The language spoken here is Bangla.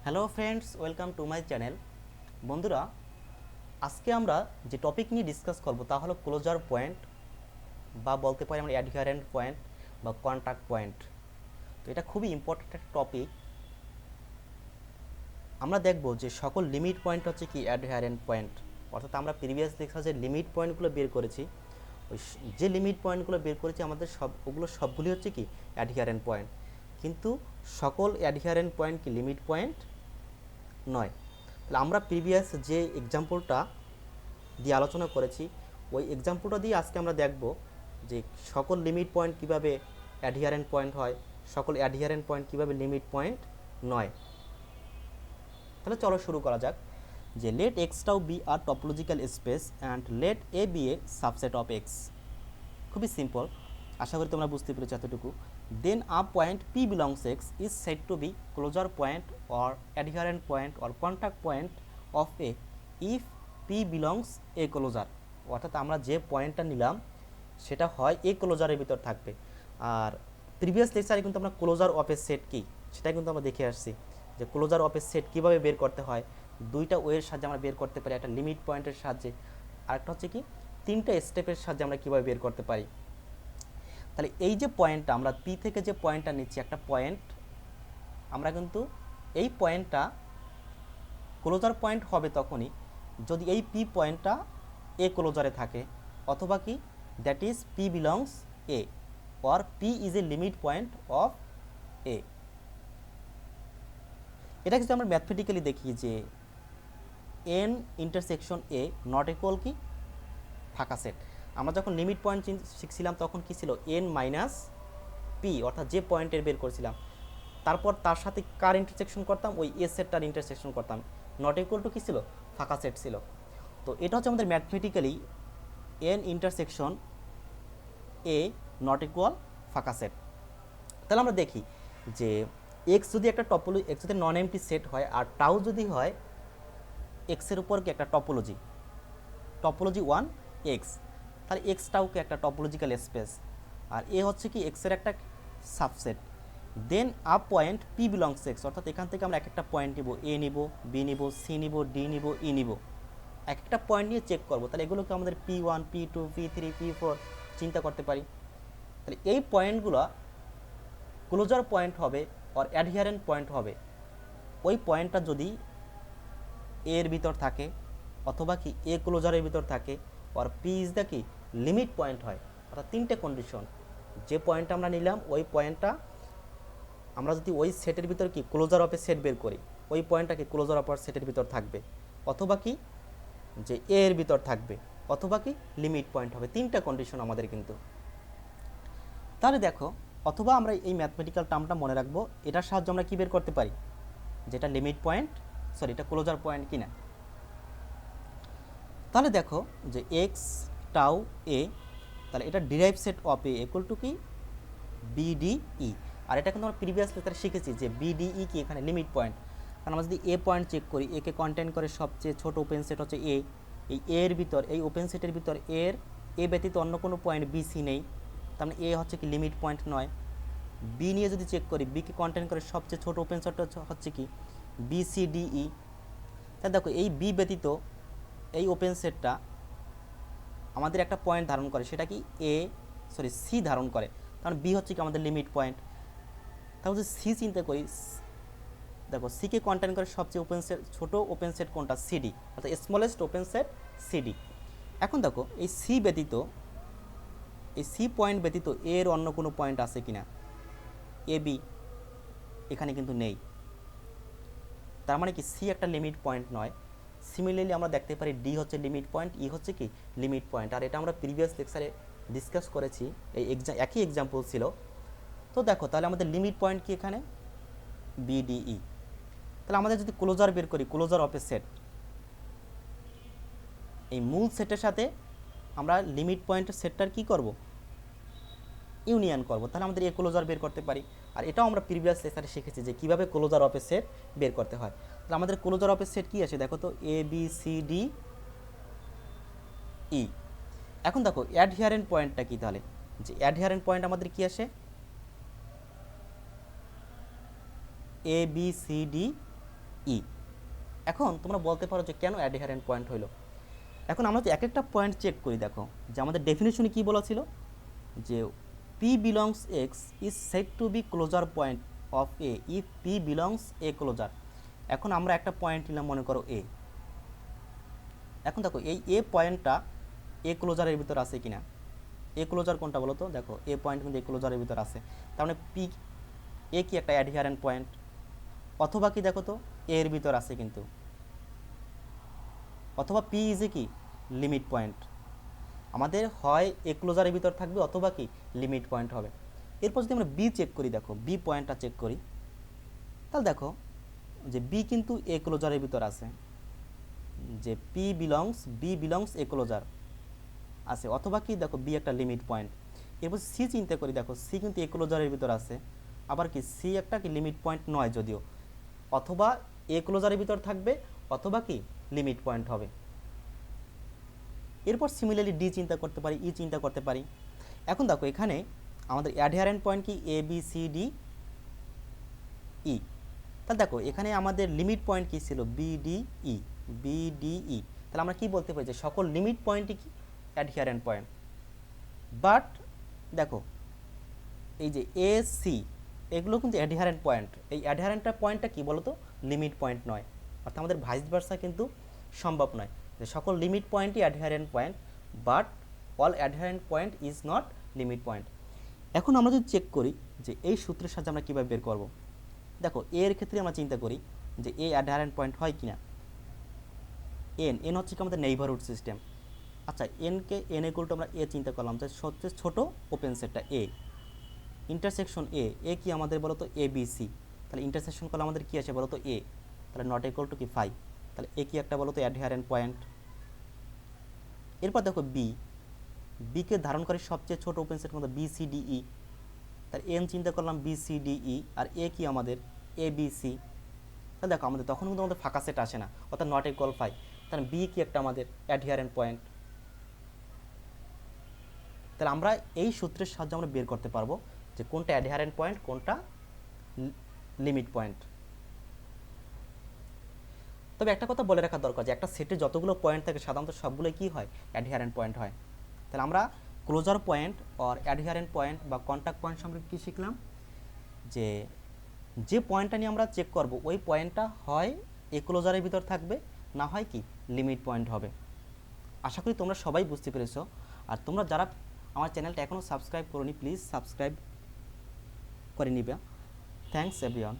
Hello friends, welcome to my channel. বন্ধুরা, আজকে আমরা যে টপিক নিয়ে ডিসকাস করব তা হলো ক্লোজার পয়েন্ট, বা বলতে পারি আমরা অ্যাডহারেন্ট পয়েন্ট বা কন্টাক্ট পয়েন্ট। তো এটা খুবই ইম্পর্ট্যান্ট একটা টপিক। আমরা দেখব যে সকল লিমিট পয়েন্ট হচ্ছে কি অ্যাডহারেন্ট পয়েন্ট, অর্থাৎ আমরা প্রিভিয়াস লেকচারে যে লিমিট পয়েন্টগুলো বের করেছি, ওই যে লিমিট পয়েন্টগুলো বের করেছি আমাদের সবগুলি হচ্ছে কি অ্যাডহারেন্ট পয়েন্ট। কিন্তু সকল অ্যাডহারেন্ট পয়েন্ট কি লিমিট পয়েন্ট নয়। তাহলে আমরা প্রিভিয়াস যে এক্সাম্পলটা দিয়ে আলোচনা করেছি, ওই এক্সাম্পলটা দিয়ে আজকে আমরা দেখব যে সকল লিমিট পয়েন্ট কিভাবে অ্যাডহিয়ারেন্ট পয়েন্ট হয়, সকল অ্যাডহিয়ারেন্ট পয়েন্ট কিভাবে লিমিট পয়েন্ট নয়। তাহলে চলো শুরু করা যাক। যে লেট এক্স টাও বি আর topological space and let a be a subset of x. খুবই সিম্পল, আশা করি তোমরা বুঝতে পেরেছো এতটুকু। Then a point P belongs x is said to be closure point or adherent point or contact point of A if P belongs A closure. অর্থাৎ আমরা যে পয়েন্টটা নিলাম সেটা হয় এ ক্লোজারের ভিতর থাকবে। আর প্রিভিয়াস লেকচারে কিন্তু আমরা ক্লোজার অফ এ সেট কি সেটা কিন্তু আমরা দেখে আসছি, যে ক্লোজার অফ এ সেট কীভাবে বের করতে হয়। দুইটা ওয়ের সাহায্যে আমরা বের করতে পারি, একটা লিমিট পয়েন্টের সাহায্যে, আরেকটা হচ্ছে কি তিনটা স্টেপের সাহায্যে আমরা কীভাবে বের করতে পারি। তাহলে এই যে পয়েন্টটা আমরা পি থেকে যে পয়েন্টটা নিচ্ছি, একটা পয়েন্ট, আমরা কিন্তু এই পয়েন্টটা ক্লোজার পয়েন্ট হবে তখনই যদি এই পি পয়েন্টটা এ ক্লোজারে থাকে, অথবা কি that is p belongs a, or p is a limit point of a. এটা যদি আমরা ম্যাথমেটিক্যালি দেখি যে n intersection a not equal কি ফাঁকা সেট। আমরা যখন লিমিট পয়েন্ট শিখছিলাম তখন কি ছিল এন মাইনাস পি, অর্থাৎ যে পয়েন্টের বের করেছিলাম, তারপর তার সাথে কার ইন্টারসেকশন করতাম, ওই এ সেটটার ইন্টারসেকশন করতাম। নট ইকুয়াল টু কী ছিল, ফাঁকা সেট ছিল। তো এটা হচ্ছে আমাদের mathematically N intersection a not equal ফাঁকা সেট। তাহলে আমরা দেখি যে এক্স যদি একটা টপোলজি, এক্স যদি নন এমটি সেট হয়, আর টাউ যদি হয় এক্সের উপর কি একটা টপোলজি, টপোলজি ওয়ান এক্স, তাহলে এক্স টাউকে একটা টপোলজিক্যাল স্পেস, আর এ হচ্ছে কি এক্সের একটা subset. Then a point P belongs X, অর্থাৎ এখান থেকে আমরা এক একটা পয়েন্ট নিব, এ নিব, বি নিব, সি নিব, ডি নিব, ই নিব, এক একটা পয়েন্ট নিয়ে চেক করবো। তাহলে এগুলোকে আমাদের P one, P two, P three, P four চিন্তা করতে পারি। তাহলে এই পয়েন্টগুলো ক্লোজার পয়েন্ট হবে আর অ্যাডহিয়ারেন্ট পয়েন্ট হবে ওই পয়েন্টটা যদি এর ভিতর থাকে, অথবা কি এ ক্লোজারের ভিতর থাকে, আর পি ইজ দ্য কি লিমিট পয়েন্ট হয়। অর্থাৎ তিনটে কন্ডিশন, যে পয়েন্টটা আমরা নিলাম ওই পয়েন্টটা আমরা যদি ওই সেটের ভিতর কি ক্লোজার অফ এ সেট বের করি, ওই পয়েন্টটা কি ক্লোজার অফ সেটের ভিতর থাকবে, অথবা কি যে এর ভিতর থাকবে, অথবা কি লিমিট পয়েন্ট হবে। তিনটা কন্ডিশন আমাদের কিন্তু। তাহলে দেখো, অথবা আমরা এই ম্যাথমেটিক্যাল টার্মটা মনে রাখবো, এটার সাহায্যে আমরা কি বের করতে পারি, যেটা লিমিট পয়েন্ট, সরি এটা ক্লোজার পয়েন্ট কিনা। তাহলে দেখো যে এক্স টাউ এ, তাহলে এটা derive set of A equal to কি বিডিই। আর এটা কিন্তু আমরা প্রিভিয়াস লেকচারে শিখেছি যে বিডিই কি এখানে লিমিট পয়েন্ট। কারণ আমরা যদি এ পয়েন্ট চেক করি, একে কন্টেন্ট করে সবচেয়ে ছোট ওপেন সেট হচ্ছে এ, এই এর ভিতর, এই ওপেন সেটের ভিতর এর এ ব্যতীত অন্য কোনো পয়েন্ট বি সি নেই, তার মানে এ হচ্ছে কি লিমিট পয়েন্ট নয়। বি নিয়ে যদি চেক করি, বিকে কন্টেন্ট করে সবচেয়ে ছোট ওপেন সেট হচ্ছে কি বি সি ডি ই। তাই দেখো এই বি ব্যতীত এই ওপেন সেটটা আমাদের একটা পয়েন্ট ধারণ করে, সেটা কি সি ধারণ করে, কারণ বি হচ্ছে কি আমাদের লিমিট পয়েন্ট। তাহলে যদি সি চিন্তা করি, দেখো সিকে কন্টেন্ট করে সবচেয়ে ওপেন সেট, ছোট ওপেন সেট কোনটা, সিডি, অর্থাৎ স্মলেস্ট ওপেন সেট সিডি। এখন দেখো এই সি ব্যতীত, এই সি পয়েন্ট ব্যতীত এর অন্য কোনো পয়েন্ট আছে কিনা, এ বি এখানে কিন্তু নেই, তার মানে কি সি একটা লিমিট পয়েন্ট নয়। সিমিলারলি আমরা দেখতে পারি ডি হচ্ছে লিমিট পয়েন্ট, ই হচ্ছে কি লিমিট পয়েন্ট। আর এটা আমরা প্রিভিয়াস লেকচারে ডিসকাস করেছি, এই একই এক্সাম্পল ছিল। তো দেখো তাহলে আমাদের লিমিট পয়েন্ট কি এখানে বিডিই। তাহলে আমাদের যদি ক্লোজার বের করি, ক্লোজার অফ এ সেট, এই মূল সেটের সাথে আমরা লিমিট পয়েন্টের সেটটার কি করব, ইউনিয়ন করব, তাহলে আমাদের এ ক্লোজার বের করতে পারি। আর এটাও আমরা প্রিভিয়াস লেকচারে শিখেছি যে কীভাবে ক্লোজার অফ এ সেট বের করতে হয়। তাহলে আমাদের ক্লোজার অফ এ সেট কী আছে দেখো তো, A B C D E. এখন দেখো অ্যাডহিয়ারেন্ট পয়েন্টটা কি, তাহলে যে অ্যাডহিয়ারেন্ট পয়েন্ট আমাদের কি আসে, A B C D E. এখন তোমরা বলতে পারো যে কেন অ্যাডহেরেন্ট পয়েন্ট হইলো। এখন আমরা যদি এক একটা পয়েন্ট চেক করি, দেখো যে আমাদের ডেফিনেশনে কী বলা ছিল যে P belongs x is said to be closure point of A if P belongs A closure. এখন আমরা একটা পয়েন্ট নিলাম, মনে করো এ। এখন দেখো এই এ পয়েন্টটা এ ক্লোজারের ভিতর আছে কিনা। এ ক্লোজার কোনটা বলো তো? দেখো এ পয়েন্ট কিন্তু এ ক্লোজারের ভিতর আছে, তার মানে পি এ কি একটা অ্যাডহিয়ারেন্ট পয়েন্ট, অথবা কি দেখো তো এর ভিতর আছে কিন্তু, অথবা পি ইজ এ কি লিমিট পয়েন্ট। আমাদের হয় এ ক্লোজারের ভিতর থাকবে অথবা কি লিমিট পয়েন্ট হবে। এরপর যদি আমরা বি চেক করি, দেখো বি পয়েন্টটা চেক করি, তাহলে দেখো যে বি কিন্তু এ ক্লোজারের ভিতর আছে, যে বি বিলংস এ ক্লোজার আছে, অথবা কি দেখো বি একটা লিমিট পয়েন্ট। এরপর সি চিন্তা করি, দেখো সি কিন্তু এ ক্লোজারের ভিতর আছে, আবার কি সি একটা কি লিমিট পয়েন্ট নয় যদিও, অথবা এ ক্লোজারের ভিতর থাকবে অথবা কি লিমিট পয়েন্ট হবে। এরপর সিমিলারলি ডি চিন্তা করতে পারি, ই চিন্তা করতে পারি। এখন দেখো এখানে আমাদের অ্যাডহেরেন্ট পয়েন্ট কি A B C D E. তাহলে দেখো এখানে আমাদের লিমিট পয়েন্ট কি ছিল বিডিই। তাহলে আমরা কি বলতে পারি যে সকল লিমিট পয়েন্টই কি অ্যাডহিয়ারেন্ট পয়েন্ট। বাট দেখো এই যে এ সি এগুলো কিন্তু অ্যাডহিয়ারেন্ট পয়েন্ট, এই অ্যাডহিয়ারেন্ট পয়েন্টটা কি বলতো লিমিট পয়েন্ট নয়, অর্থাৎ আমাদের ভাইস ভার্সা কিন্তু সম্ভব নয় যে সকল লিমিট পয়েন্টই adherent point, but all adherent point is not limit point. এখন আমরা যদি চেক করি যে এই সূত্রের সাহায্যে আমরা কীভাবে বের করব। দেখো এর ক্ষেত্রে আমরা চিন্তা করি যে এ অ্যাডহারেন্ট পয়েন্ট হয় কিনা। এন হচ্ছে কি আমাদের নেইবারহুড সিস্টেম। আচ্ছা এনকে এন ইকুয়াল টু আমরা এ চিন্তা করলাম যে সবচেয়ে ছোটো ওপেন সেটটা এ, ইন্টারসেকশন এ কি আমাদের বলো তো এ বি সি, তাহলে ইন্টারসেকশন করলে আমাদের কী আসে বলো তো এ, তাহলে নট ইকুয়াল টু কি 5, তাহলে এ কি একটা বলো তো অ্যাডহারেন্ট পয়েন্ট। এরপর দেখো বিকে ধারণকারী সবচেয়ে ছোটো ওপেন সেট মধ্যে বিসিডিই, তার এন চিন্তা করলাম বিসিডিই, আর এ কি আমাদের এ বি সি। তাহলে দেখো আমাদের তখন কিন্তু আমাদের ফাঁকা সেট আসে না, অর্থাৎ নট ইকুয়াল 5, তাহলে বি কি একটা আমাদের অ্যাডহিয়ারেন্ট পয়েন্ট। তাহলে আমরা এই সূত্রের সাহায্যে আমরা বের করতে পারবো যে কোনটা অ্যাডহিয়ারেন্ট পয়েন্ট কোনটা লিমিট পয়েন্ট। তবে একটা কথা বলে রাখা দরকার যে একটা সেটে যতগুলো পয়েন্ট থাকে সাধারণত সবগুলোই কী হয় অ্যাডহিয়ারেন্ট পয়েন্ট হয়। তাহলে আমরা ক্লোজার পয়েন্ট অর অ্যাডহিয়ারেন্ট পয়েন্ট বা কন্ট্যাক্ট পয়েন্ট সম্পর্কে কী শিখলাম, যে পয়েন্টটা নিয়ে আমরা চেক করব ওই পয়েন্টটা হয় এ ক্লোজারের ভিতর থাকবে, না হয় কি লিমিট পয়েন্ট হবে। আশা করি তোমরা সবাই বুঝতে পেরেছো। আর তোমরা যারা আমার চ্যানেলটা এখনও সাবস্ক্রাইব করোনি প্লিজ সাবস্ক্রাইব করে নিবে। Thanks everyone.